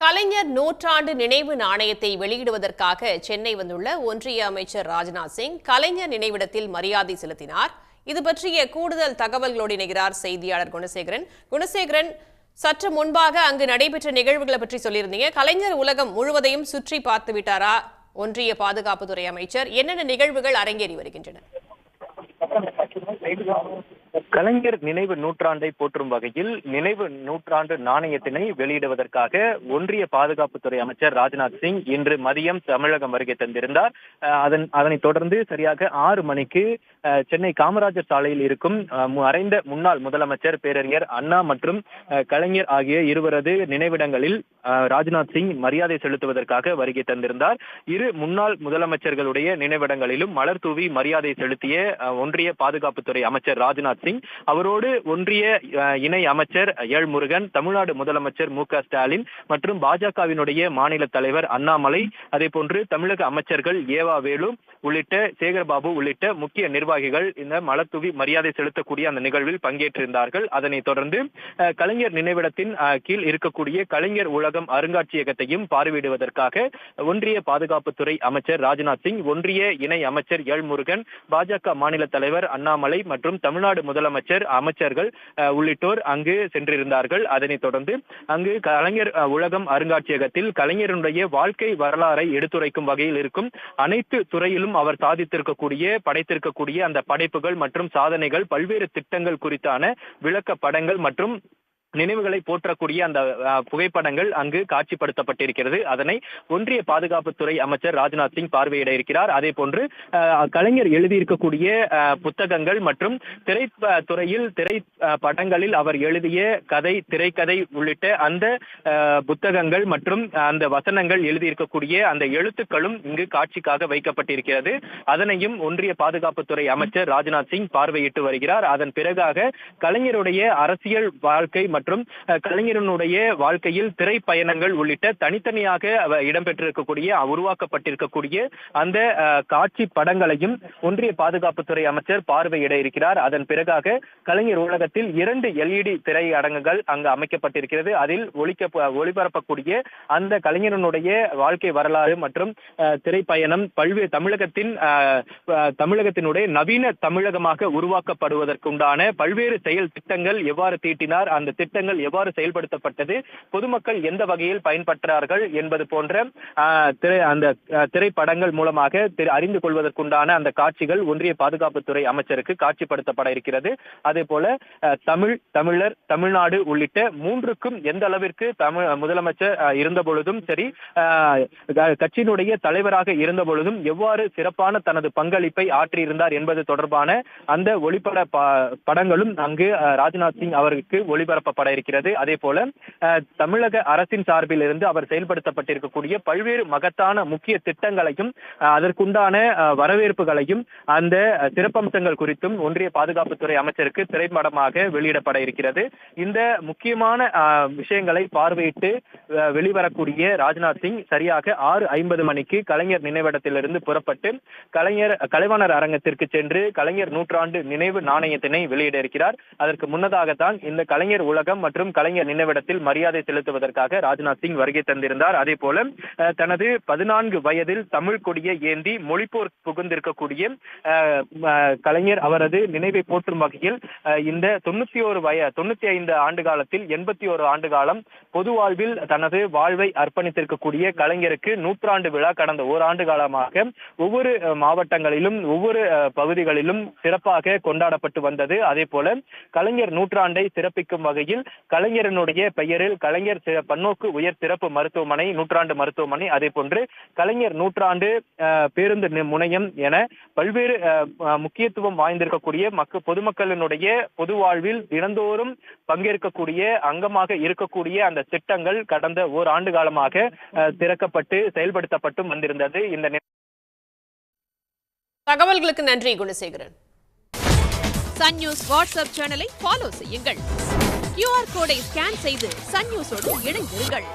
கலைஞர் நூற்றாண்டு நினைவு நாணயத்தை வெளியிடுவதற்காக சென்னை வந்துள்ள ஒன்றிய அமைச்சர் ராஜ்நாத் சிங் கலைஞர் நினைவிடத்தில் மரியாதை செலுத்தினார். இது பற்றிய கூடுதல் தகவல்களோடு இணைகிறார் செய்தியாளர் குணசேகரன். சற்று முன்பாக அங்கு நடைபெற்ற நிகழ்வுகளை பற்றி சொல்லியிருந்தீங்க. கலைஞர் உலகம் முழுவதையும் சுற்றி பார்த்து விட்டாரா ஒன்றிய பாதுகாப்புத்துறை அமைச்சர்? என்னென்ன நிகழ்வுகள் அரங்கேறி வருகின்றன? கலைஞர் நினைவு நூற்றாண்டை போற்றும் வகையில் நினைவு நூற்றாண்டு நாணயத்தினை வெளியிடுவதற்காக ஒன்றிய பாதுகாப்புத்துறை அமைச்சர் ராஜ்நாத் சிங் இன்று மதியம் தமிழகம் வருகை தந்திருந்தார். அதனைத் தொடர்ந்து சரியாக 6 மணிக்கு சென்னை காமராஜர் சாலையில் இருக்கும் மறைந்த முன்னாள் முதலமைச்சர் பேரறிஞர் அண்ணா மற்றும் கலைஞர் ஆகிய இருவரது நினைவிடங்களில் ராஜ்நாத் சிங் மரியாதை செலுத்துவதற்காக வருகை தந்திருந்தார். இரு முன்னாள் முதலமைச்சர்களுடைய நினைவிடங்களிலும் மலர் தூவி மரியாதை செலுத்திய ஒன்றிய பாதுகாப்புத்துறை அமைச்சர் ராஜ்நாத் சிங் அவரோடு ஒன்றிய இணை அமைச்சர் எல் முருகன், தமிழ்நாடு முதலமைச்சர் மு.க. ஸ்டாலின் மற்றும் பாஜகவினுடைய மாநில தலைவர் அண்ணாமலை, அதே போன்று தமிழக அமைச்சர்கள் ஏவா வேலு உள்ளிட்ட சேகர்பாபு உள்ளிட்ட முக்கிய நிர்வாகிகள் இந்த மலர்தூவி மரியாதை செலுத்தக்கூடிய அந்த நிகழ்வில் பங்கேற்றிருந்தார்கள். அதனைத் தொடர்ந்து கலைஞர் நினைவிடத்தின் கீழ் இருக்கக்கூடிய கலைஞர் உலகம் அருங்காட்சியகத்தையும் பார்வையிடுவதற்காக ஒன்றிய பாதுகாப்புத்துறை அமைச்சர் ராஜ்நாத் சிங், ஒன்றிய இணை அமைச்சர் எல் முருகன், பாஜக மாநில தலைவர் அண்ணாமலை மற்றும் தமிழ்நாடு முதலமைச்சர் அமைச்சர்கள் உள்ளிட்டோர் அங்கு சென்றிருந்தார்கள். அதனைத் தொடர்ந்து அங்கு கலைஞர் உலகம் அருங்காட்சியகத்தில் கலைஞருடைய வாழ்க்கை வரலாறை எடுத்துரைக்கும் வகையில் இருக்கும் அனைத்து துறையிலும் அவர் சாதித்திருக்கக்கூடிய படைத்திருக்கக்கூடிய அந்த படைப்புகள் மற்றும் சாதனைகள், பல்வேறு திட்டங்கள் குறித்தான விளக்க படங்கள் மற்றும் நினைவுகளை போற்றக்கூடிய அந்த புகைப்படங்கள் அங்கு காட்சிப்படுத்தப்பட்டிருக்கிறது. அதனை ஒன்றிய பாதுகாப்புத்துறை அமைச்சர் ராஜ்நாத் சிங் பார்வையிட இருக்கிறார். அதே போன்று கலைஞர் எழுதியிருக்கக்கூடிய புத்தகங்கள் மற்றும் திரைத்துறையில் திரைப்படங்களில் அவர் எழுதிய கதை, திரைக்கதை உள்ளிட்ட அந்த புத்தகங்கள் மற்றும் அந்த வசனங்கள் எழுதியிருக்கக்கூடிய அந்த எழுத்துக்களும் இங்கு காட்சிக்காக வைக்கப்பட்டிருக்கிறது. அதனையும் ஒன்றிய பாதுகாப்புத்துறை அமைச்சர் ராஜ்நாத் சிங் பார்வையிட்டு வருகிறார். அதன் பிறகாக கலைஞருடைய அரசியல் வாழ்க்கை மற்றும் கலைஞரனுடைய வாழ்க்கையில் திரைப்பயணங்கள் உள்ளிட்ட தனித்தனியாக இடம்பெற்றிருக்கக்கூடிய உருவாக்கப்பட்டிருக்கக்கூடிய அந்த காட்சி படங்களையும் ஒன்றிய பாதுகாப்புத்துறை அமைச்சர் பார்வையிட இருக்கிறார். அதன் பிறகாக கலைஞர் உலகத்தில் 2 LED திரையரங்குகள் அங்கு அமைக்கப்பட்டிருக்கிறது. அதில் ஒளிபரப்பக்கூடிய அந்த கலைஞரனுடைய வாழ்க்கை வரலாறு மற்றும் திரைப்பயணம் பல்வேறு தமிழகத்தினுடைய நவீன தமிழகமாக உருவாக்கப்படுவதற்குண்டான பல்வேறு செயல் திட்டங்கள் எவ்வாறு தீட்டினார், அந்த திட்டங்கள் எவ்வாறு செயல்படுத்தப்பட்டது, பொதுமக்கள் எந்த வகையில் பயன்பெற்றார்கள் என்பது போன்ற அந்த திரைப்படங்கள் மூலமாக அறிந்து கொள்வதற்குண்டான அந்த காட்சிகள் ஒன்றிய பாதுகாப்புத்துறை அமைச்சருக்கு காட்சிப்படுத்தப்பட இருக்கிறது. அதே போல தமிழர், தமிழ்நாடு உள்ளிட்ட 3க்கும் எந்த அளவிற்கு முதலமைச்சர் இருந்த பொழுதும் சரி, கட்சியினுடைய தலைவராக இருந்த பொழுதும் எவ்வாறு சிறப்பான தனது பங்களிப்பை ஆற்றியிருந்தார் என்பது தொடர்பான அந்த ஒளிப்பட படங்களும் அங்கு ராஜ்நாத் சிங் அவருக்கு ஒளிபரப்பப்பட இருக்கிறது. அதே போல தமிழக அரசின் சார்பில் இருந்து அவர் செயல்படுத்தப்பட்டிருக்கக்கூடிய பல்வேறு மகத்தான முக்கிய திட்டங்களையும் அதற்குண்டான வரவேற்புகளையும் அந்த சிறப்பம்சங்கள் குறித்தும் ஒன்றிய பாதுகாப்புத்துறை அமைச்சருக்கு திரைப்படமாக வெளியிடப்பட இருக்கிறது. இந்த முக்கியமான விஷயங்களை பார்வையிட்டு வெளிவரக்கூடிய ராஜ்நாத் சிங் சரியாக 6:50 மணிக்கு கலைஞர் நினைவிடத்திலிருந்து புறப்பட்டு கலைவாணர் அரங்கத்திற்கு சென்று கலைஞர் நூற்றாண்டு நினைவு நாணயத்தினை வெளியிட இருக்கிறார். அதற்கு முன்னதாகத்தான் இந்த கலைஞர் உலகம் மற்றும் கலைஞர் நினைவிடத்தில் மரியாதை செலுத்துவதற்காக ராஜ்நாத் சிங் வருகை தந்திருந்தார். அதே போல தனது 14 வயதில் தமிழ் கொடியை ஏந்தி மொழிப்போர் புகுந்திருக்கக்கூடிய கலைஞர் அவரது நினைவை போற்றும் வகையில் இந்த 95 ஆண்டு காலத்தில் 81 ஆண்டு காலம் பொது வாழ்வில் தனது வாழ்வை அர்ப்பணித்திருக்கக்கூடிய கலைஞருக்கு நூற்றாண்டு விழா கடந்த ஓராண்டு காலமாக ஒவ்வொரு மாவட்டங்களிலும் ஒவ்வொரு பகுதிகளிலும் சிறப்பாக கொண்டாடப்பட்டு வந்தது. அதே போல கலைஞர் நூற்றாண்டை சிறப்பிக்கும் வகையில் கலைஞரனுடைய பெயரில் கலைஞர் பன்னோக்கு உயர் சிறப்பு மருத்துவமனை, நூற்றாண்டு மருத்துவமனை, அதே போன்று கலைஞர் நூற்றாண்டு பேருந்து முனையம் என பல்வேறு முக்கியத்துவம் வாய்ந்திருக்கக்கூடிய பொதுமக்களினுடைய பொது வாழ்வில் தினந்தோறும் பங்கேற்கக்கூடிய அங்கமாக இருக்கக்கூடிய அந்த திட்டங்கள் கடந்த ஓராண்டு காலமாக திறக்கப்பட்டு செயல்படுத்தப்பட்டு வந்திருந்தது. இந்த தகவல்களுக்கு நன்றி குணசேகரன். சன் நியூஸ் வாட்ஸ்அப் சேனலை ஃபாலோ செய்யுங்கள். QR கோடை ஸ்கேன் செய்து சன் நியூஸோடு இணைந்திருங்கள்.